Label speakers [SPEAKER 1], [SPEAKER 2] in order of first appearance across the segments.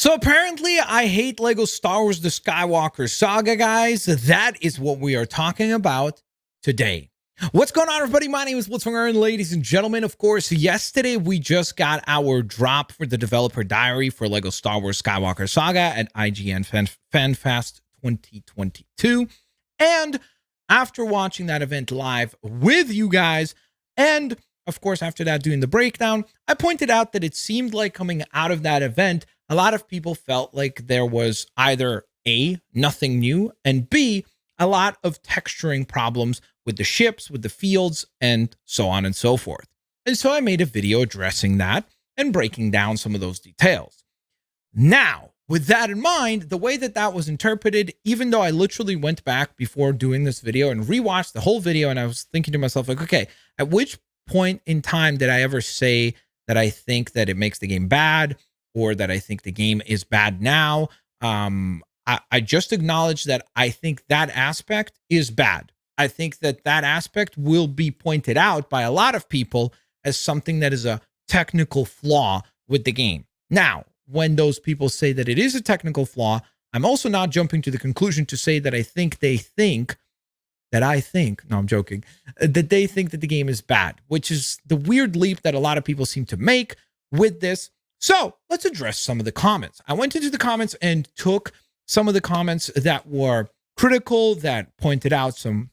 [SPEAKER 1] So apparently I hate Lego Star Wars The Skywalker Saga, guys. That is what we are talking about today. What's going on, everybody? My name is Blitzwinger, and ladies and gentlemen, of course, yesterday we just got our drop for the developer diary for Lego Star Wars Skywalker Saga at IGN FanFest 2022. And after watching that event live with you guys, and of course, after that, doing the breakdown, I pointed out that it seemed like coming out of that event, a lot of people felt like there was either A, nothing new, and B, a lot of texturing problems with the ships, with the fields, and so on and so forth. And so I made a video addressing that and breaking down some of those details. Now, with that in mind, the way that that was interpreted, even though I literally went back before doing this video and rewatched the whole video, and I was thinking to myself, like, okay, at which point in time did I ever say that I think that it makes the game bad or that I think the game is bad now? I just acknowledged that I think that aspect is bad. I think that that aspect will be pointed out by a lot of people as something that is a technical flaw with the game. Now, when those people say that it is a technical flaw, I'm also not jumping to the conclusion to say that I think they think that I think, no, I'm joking, that they think that the game is bad, which is the weird leap that a lot of people seem to make with this. So let's address some of the comments. I went into the comments and took some of the comments that were critical, that pointed out some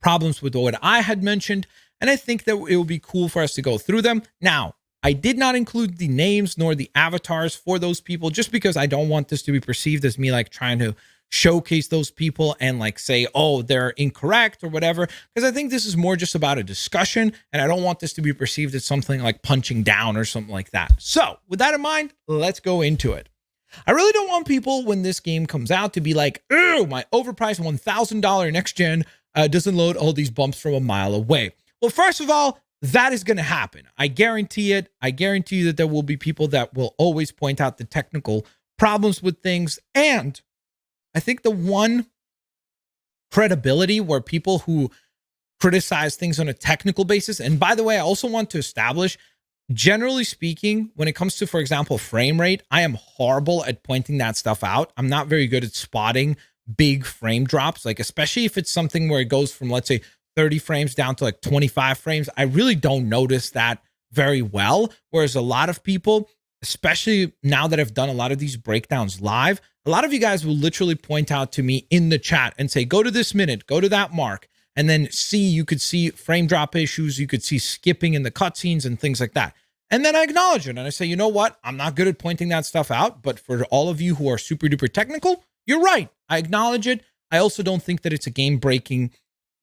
[SPEAKER 1] problems with what I had mentioned, and I think that it would be cool for us to go through them. Now, I did not include the names nor the avatars for those people just because I don't want this to be perceived as me like trying to showcase those people and like say, oh, they're incorrect or whatever, because I think this is more just about a discussion, and I don't want this to be perceived as something like punching down or something like that. So with that in mind, let's go into it. I really don't want people when this game comes out to be like, oh, my overpriced $1,000 next gen doesn't load all these bumps from a mile away. Well, first of all, that is going to happen. I guarantee it. I guarantee you that there will be people that will always point out the technical problems with things. And I think the one credibility where people who criticize things on a technical basis, and by the way, I also want to establish, generally speaking, when it comes to, for example, frame rate, I am horrible at pointing that stuff out. I'm not very good at spotting big frame drops, like especially if it's something where it goes from, let's say, 30 frames down to like 25 frames. I really don't notice that very well. Whereas a lot of people, especially now that I've done a lot of these breakdowns live, a lot of you guys will literally point out to me in the chat and say, go to this minute, go to that mark, and then you could see frame drop issues, you could see skipping in the cutscenes and things like that. And then I acknowledge it and I say, you know what? I'm not good at pointing that stuff out, but for all of you who are super duper technical, you're right. I acknowledge it. I also don't think that it's a game-breaking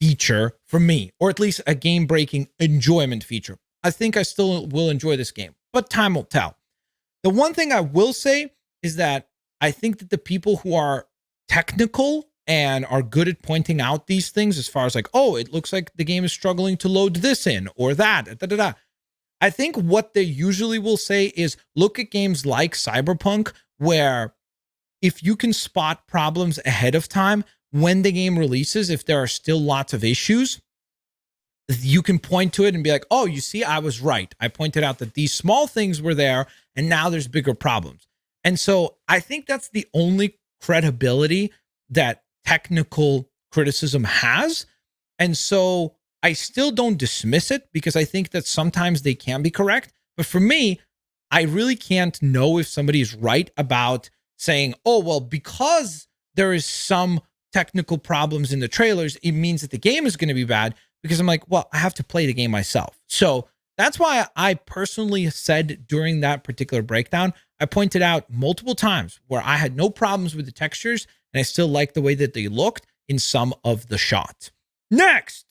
[SPEAKER 1] feature for me, or at least a game-breaking enjoyment feature. I think I still will enjoy this game, but time will tell. The one thing I will say is that I think that the people who are technical and are good at pointing out these things as far as like, oh, it looks like the game is struggling to load this in or that, I think what they usually will say is look at games like Cyberpunk, where if you can spot problems ahead of time, when the game releases, if there are still lots of issues, you can point to it and be like, oh, you see, I was right. I pointed out that these small things were there, and now there's bigger problems. And so I think that's the only credibility that technical criticism has. And so I still don't dismiss it because I think that sometimes they can be correct. But for me, I really can't know if somebody is right about saying, oh, well, because there is some technical problems in the trailers, it means that the game is going to be bad, because I'm like, well, I have to play the game myself. So that's why I personally said during that particular breakdown, I pointed out multiple times where I had no problems with the textures and I still liked the way that they looked in some of the shots. Next.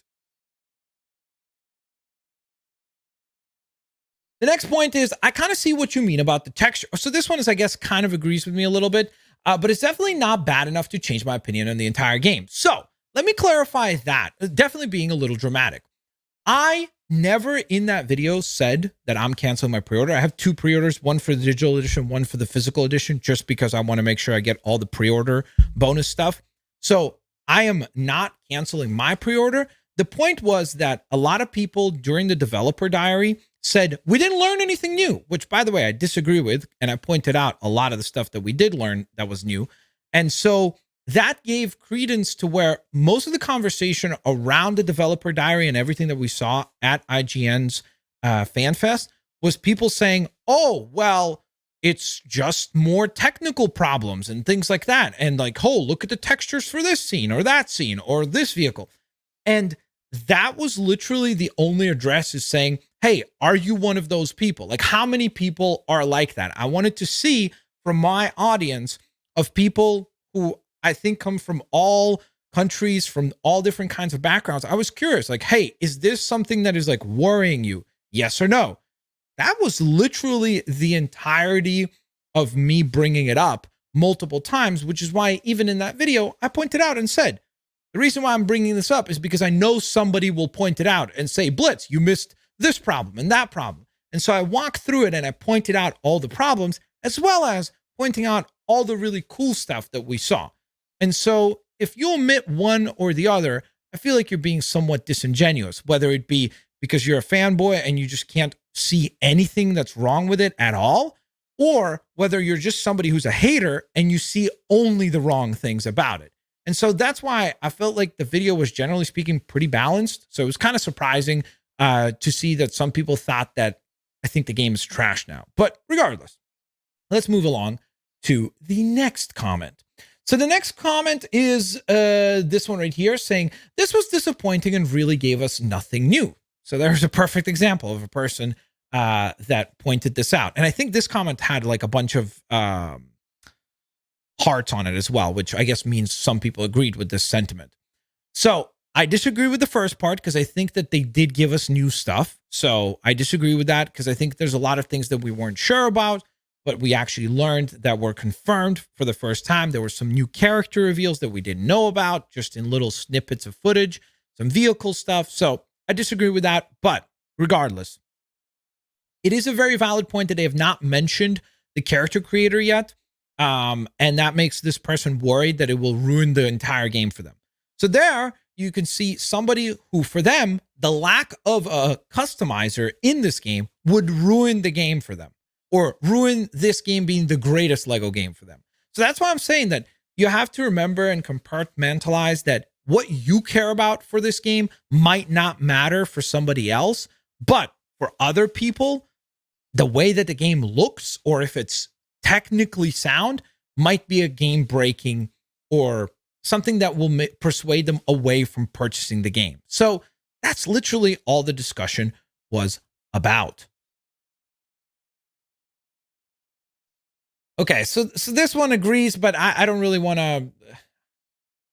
[SPEAKER 1] The next point is, I kind of see what you mean about the texture. So this one is, I guess, kind of agrees with me a little bit, but it's definitely not bad enough to change my opinion on the entire game. So let me clarify that. Definitely being a little dramatic. I never in that video said that I'm canceling my pre-order. I have two pre-orders, one for the digital edition, one for the physical edition, just because I want to make sure I get all the pre-order bonus stuff. So I am not canceling my pre-order. The point was that a lot of people during the developer diary said, we didn't learn anything new, which, by the way, I disagree with. And I pointed out a lot of the stuff that we did learn that was new. And so that gave credence to where most of the conversation around the developer diary and everything that we saw at IGN's FanFest was people saying, oh, well, it's just more technical problems and things like that. And like, oh, look at the textures for this scene or that scene or this vehicle. And that was literally the only address, is saying, hey, are you one of those people? Like, how many people are like that? I wanted to see from my audience of people who I think come from all countries, from all different kinds of backgrounds. I was curious, like, hey, is this something that is like worrying you? Yes or no? That was literally the entirety of me bringing it up multiple times, which is why even in that video, I pointed out and said, the reason why I'm bringing this up is because I know somebody will point it out and say, Blitz, you missed this problem and that problem. And so I walked through it and I pointed out all the problems, as well as pointing out all the really cool stuff that we saw. And so if you omit one or the other, I feel like you're being somewhat disingenuous, whether it be because you're a fanboy and you just can't see anything that's wrong with it at all, or whether you're just somebody who's a hater and you see only the wrong things about it. And so that's why I felt like the video was, generally speaking, pretty balanced. So it was kind of surprising to see that some people thought that I think the game is trash now. But regardless, let's move along to the next comment. So the next comment is this one right here, saying, this was disappointing and really gave us nothing new. So there's a perfect example of a person that pointed this out. And I think this comment had like a bunch of hearts on it as well, which I guess means some people agreed with this sentiment. So I disagree with the first part because I think that they did give us new stuff. So I disagree with that because I think there's a lot of things that we weren't sure about, but we actually learned that were confirmed for the first time. There were some new character reveals that we didn't know about, just in little snippets of footage, some vehicle stuff. So I disagree with that, but regardless, it is a very valid point that they have not mentioned the character creator yet. And that makes this person worried that it will ruin the entire game for them. So there you can see somebody who, for them, the lack of a customizer in this game would ruin the game for them, or ruin this game being the greatest Lego game for them. So that's why I'm saying that you have to remember and compartmentalize that what you care about for this game might not matter for somebody else, but for other people, the way that the game looks, or if it's technically sound, might be a game breaking or something that will persuade them away from purchasing the game. So that's literally all the discussion was about. Okay, so this one agrees, but I don't really want to.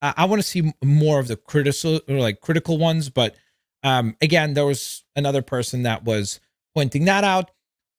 [SPEAKER 1] I want to see more of the critical ones. But again, there was another person that was pointing that out.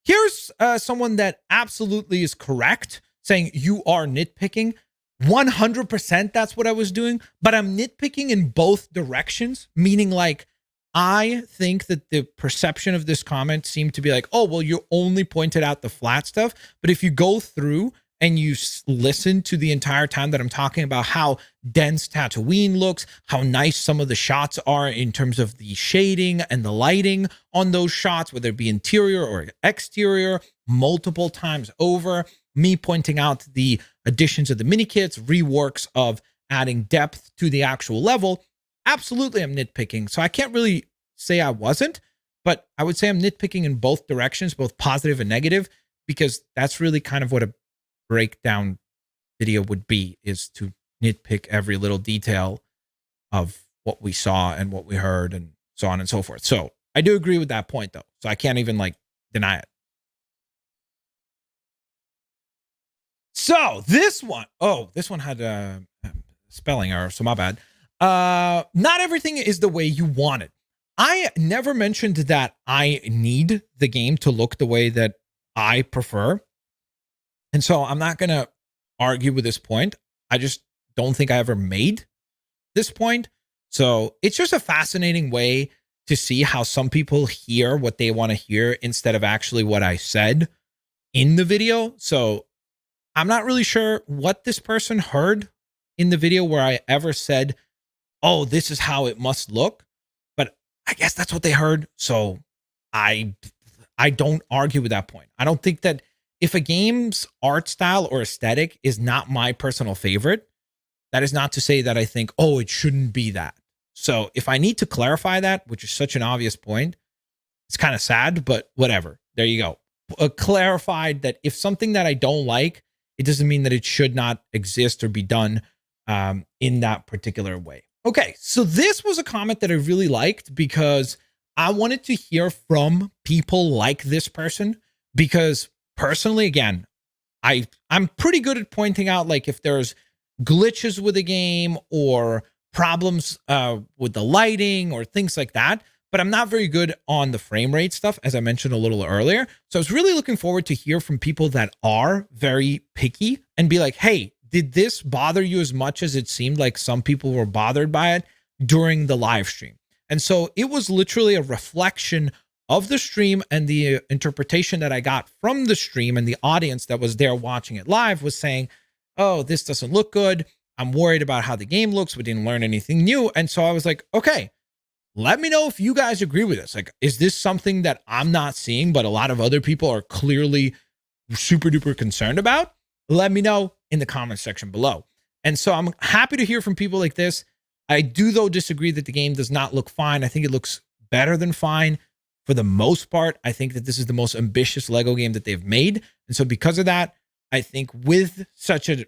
[SPEAKER 1] Here's someone that absolutely is correct, saying you are nitpicking. 100% that's what I was doing, but I'm nitpicking in both directions, meaning like I think that the perception of this comment seemed to be like, oh, well, you only pointed out the flat stuff. But if you go through and you listen to the entire time that I'm talking about how dense Tatooine looks, how nice some of the shots are in terms of the shading and the lighting on those shots, whether it be interior or exterior, multiple times over, me pointing out the additions of the mini kits, reworks of adding depth to the actual level, absolutely I'm nitpicking. So I can't really say I wasn't, but I would say I'm nitpicking in both directions, both positive and negative, because that's really kind of what a breakdown video would be, is to nitpick every little detail of what we saw and what we heard and so on and so forth. So I do agree with that point though. So I can't even like deny it. So this one had a spelling error, so my bad. Not everything is the way you want it. I never mentioned that I need the game to look the way that I prefer. And so I'm not going to argue with this point. I just don't think I ever made this point. So it's just a fascinating way to see how some people hear what they want to hear instead of actually what I said in the video. So I'm not really sure what this person heard in the video where I ever said, oh, this is how it must look. But I guess that's what they heard. So I I don't argue with that point. I don't think that if a game's art style or aesthetic is not my personal favorite, that is not to say that I think, oh, it shouldn't be that. So if I need to clarify that, which is such an obvious point, it's kind of sad, but whatever. There you go. Clarified that if something that I don't like, it doesn't mean that it should not exist or be done in that particular way. Okay, so this was a comment that I really liked because I wanted to hear from people like this person, because personally, again, I'm pretty good at pointing out like if there's glitches with a game or problems with the lighting or things like that, but I'm not very good on the frame rate stuff, as I mentioned a little earlier. So I was really looking forward to hear from people that are very picky and be like, hey, did this bother you as much as it seemed like some people were bothered by it during the live stream? And so it was literally a reflection of the stream, and the interpretation that I got from the stream and the audience that was there watching it live was saying, oh, this doesn't look good. I'm worried about how the game looks. We didn't learn anything new. And so I was like, okay, let me know if you guys agree with this. Like, is this something that I'm not seeing, but a lot of other people are clearly super duper concerned about? Let me know in the comment section below. And so I'm happy to hear from people like this. I do, though, disagree that the game does not look fine. I think it looks better than fine for the most part. I think that this is the most ambitious Lego game that they've made. And so because of that, I think with such a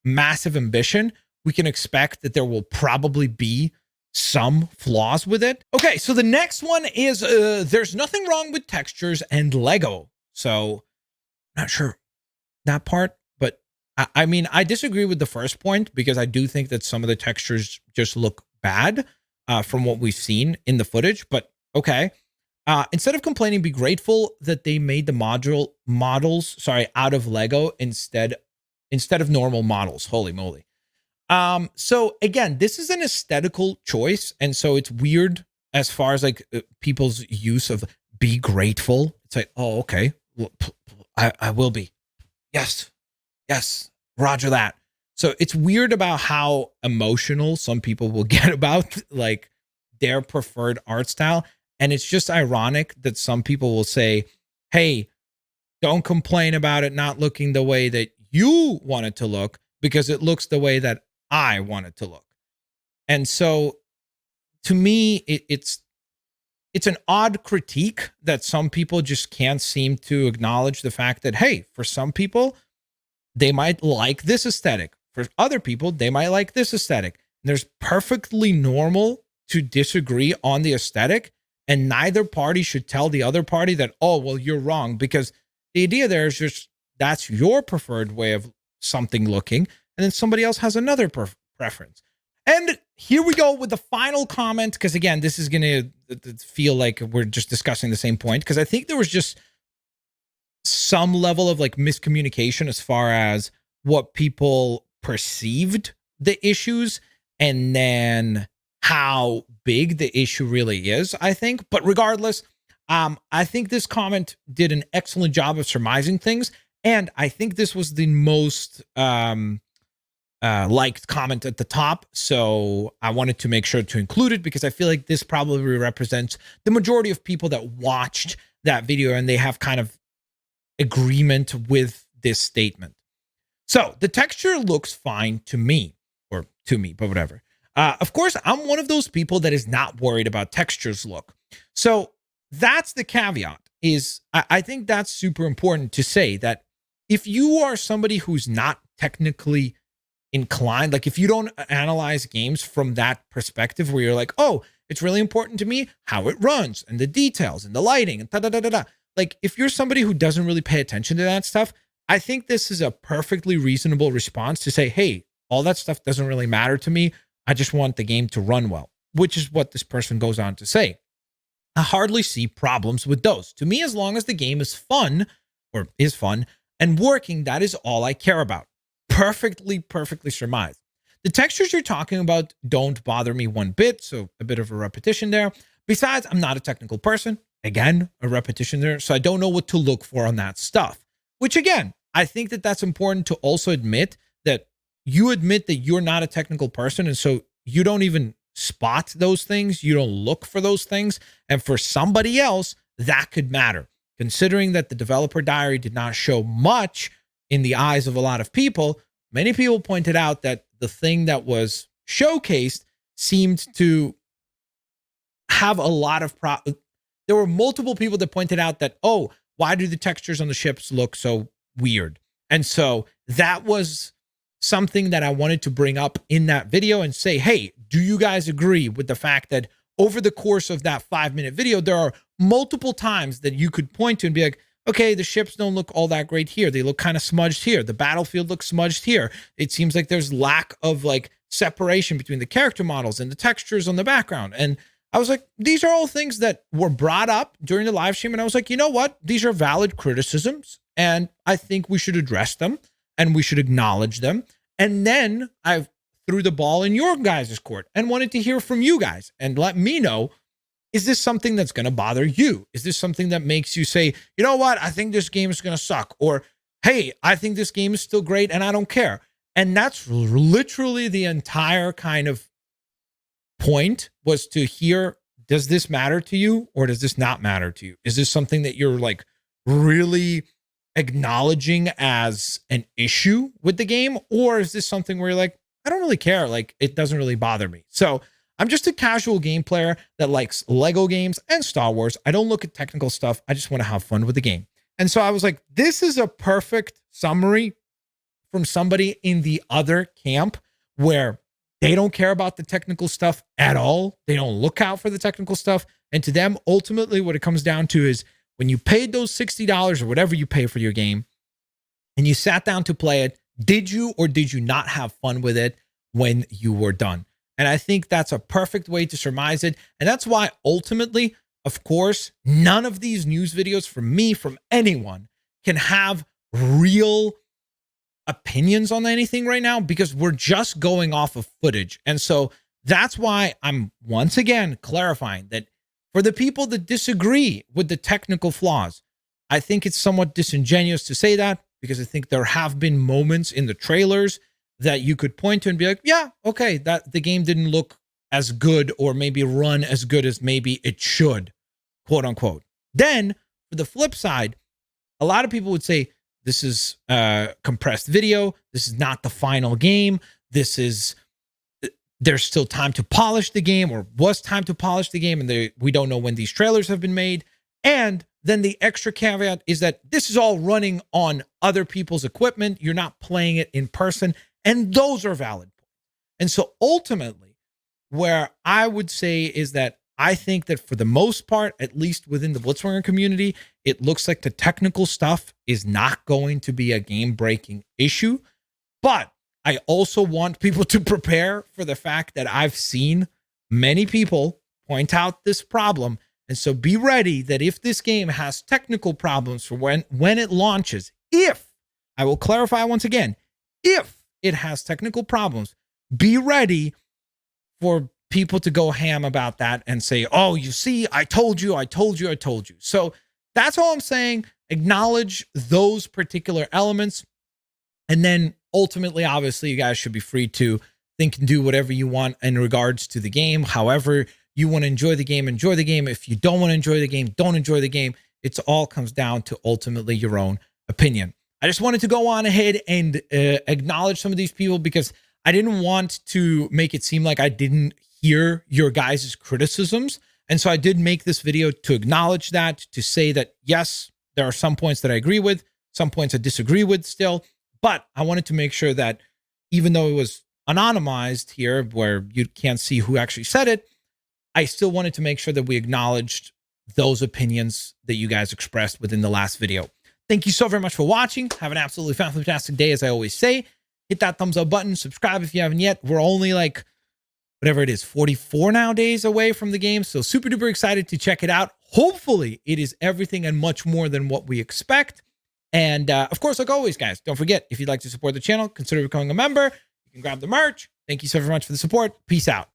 [SPEAKER 1] massive ambition, we can expect that there will probably be some flaws with it. Okay, so the next one is there's nothing wrong with textures and Lego. So not sure that part, but I mean, I disagree with the first point because I do think that some of the textures just look bad from what we've seen in the footage, but okay. Instead of complaining, be grateful that they made the models out of Lego instead of normal models. Holy moly. So again, this is an aesthetical choice. And so it's weird as far as like people's use of be grateful. It's like, oh, okay. I will be. Yes. Roger that. So it's weird about how emotional some people will get about like their preferred art style. And it's just ironic that some people will say, hey, don't complain about it not looking the way that you want it to look because it looks the way that I want it to look. And so to me, it's an odd critique that some people just can't seem to acknowledge the fact that, hey, for some people, they might like this aesthetic. For other people, they might like this aesthetic. There's perfectly normal to disagree on the aesthetic, and neither party should tell the other party that, oh, well, you're wrong, because the idea there is just that's your preferred way of something looking, and then somebody else has another preference. And here we go with the final comment, because again, this is going to feel like we're just discussing the same point, because I think there was just some level of like miscommunication as far as what people perceived the issues and then how big the issue really is, I think. But regardless, I think this comment did an excellent job of surmising things. And I think this was the most liked comment at the top. So I wanted to make sure to include it because I feel like this probably represents the majority of people that watched that video and they have kind of agreement with this statement. So the texture looks fine to me, but whatever. Of course, I'm one of those people that is not worried about textures look. So that's the caveat. I think that's super important to say that if you are somebody who's not technically inclined, like if you don't analyze games from that perspective where you're like, oh, it's really important to me how it runs and the details and the lighting and da-da-da-da-da. Like if you're somebody who doesn't really pay attention to that stuff, I think this is a perfectly reasonable response to say, hey, all that stuff doesn't really matter to me. I just want the game to run well, which is what this person goes on to say. I hardly see problems with those. To me, as long as the game is fun and working, that is all I care about. Perfectly surmised. The textures you're talking about don't bother me one bit, so a bit of a repetition there. Besides, I'm not a technical person. Again, a repetition there, so I don't know what to look for on that stuff. Which again, I think that that's important to also admit that you admit that you're not a technical person, and so you don't even spot those things. You don't look for those things, and for somebody else, that could matter. considering that the developer diary did not show much in the eyes of a lot of people, many people pointed out that the thing that was showcased seemed to have a lot of there were multiple people that pointed out that, oh, why do the textures on the ships look so weird? And so that was something that I wanted to bring up in that video and say, hey, do you guys agree with the fact that over the course of that 5-minute video, there are multiple times that you could point to and be like, okay, the ships don't look all that great here. They look kind of smudged here. The battlefield looks smudged here. It seems like there's lack of like separation between the character models and the textures on the background. And I was like, these are all things that were brought up during the live stream. And I was like, you know what? These are valid criticisms. And I think we should address them and we should acknowledge them. And then I threw the ball in your guys' court and wanted to hear from you guys and let me know, is this something that's going to bother you? Is this something that makes you say, you know what? I think this game is going to suck. Or, hey, I think this game is still great and I don't care. And that's literally the entire kind of point, was to hear, does this matter to you or does this not matter to you? Is this something that you're like really acknowledging as an issue with the game? Or is this something where you're like, I don't really care. Like, it doesn't really bother me. So I'm just a casual game player that likes Lego games and Star Wars. I don't look at technical stuff. I just want to have fun with the game. And so I was like, this is a perfect summary from somebody in the other camp where they don't care about the technical stuff at all. They don't look out for the technical stuff. And to them, ultimately, what it comes down to is when you paid those $60 or whatever you pay for your game and you sat down to play it, did you or did you not have fun with it when you were done? And I think that's a perfect way to surmise it. And that's why ultimately, of course, none of these news videos from me, from anyone, can have real opinions on anything right now, because we're just going off of footage. And so that's why I'm once again clarifying that for the people that disagree with the technical flaws, I think it's somewhat disingenuous to say that, because I think there have been moments in the trailers that you could point to and be like, yeah, okay, that the game didn't look as good or maybe run as good as maybe it should, quote unquote. Then for the flip side, a lot of people would say, this is compressed video. This is not the final game. There's still time to polish the game, or was time to polish the game. And we don't know when these trailers have been made. And then the extra caveat is that this is all running on other people's equipment. You're not playing it in person. And those are valid points. And so ultimately, where I would say is that I think that for the most part, at least within the Blitzwinger community, it looks like the technical stuff is not going to be a game-breaking issue. But I also want people to prepare for the fact that I've seen many people point out this problem. And so be ready that if this game has technical problems for when it launches, I will clarify once again, if it has technical problems, be ready for people to go ham about that and say, oh, you see, I told you. So that's all I'm saying. Acknowledge those particular elements. And then ultimately, obviously, you guys should be free to think and do whatever you want in regards to the game. However you want to enjoy the game, enjoy the game. If you don't want to enjoy the game, don't enjoy the game. It all comes down to ultimately your own opinion. I just wanted to go on ahead and acknowledge some of these people, because I didn't want to make it seem like I didn't hear your guys' criticisms. And so I did make this video to acknowledge that, to say that, yes, there are some points that I agree with, some points I disagree with still, but I wanted to make sure that even though it was anonymized here where you can't see who actually said it, I still wanted to make sure that we acknowledged those opinions that you guys expressed within the last video. Thank you so very much for watching. Have an absolutely fantastic day, as I always say. Hit that thumbs up button, subscribe if you haven't yet. We're only like, whatever it is, 44 now days away from the game. So super duper excited to check it out. Hopefully it is everything and much more than what we expect. And of course, like always, guys, don't forget, if you'd like to support the channel, consider becoming a member. You can grab the merch. Thank you so very much for the support. Peace out.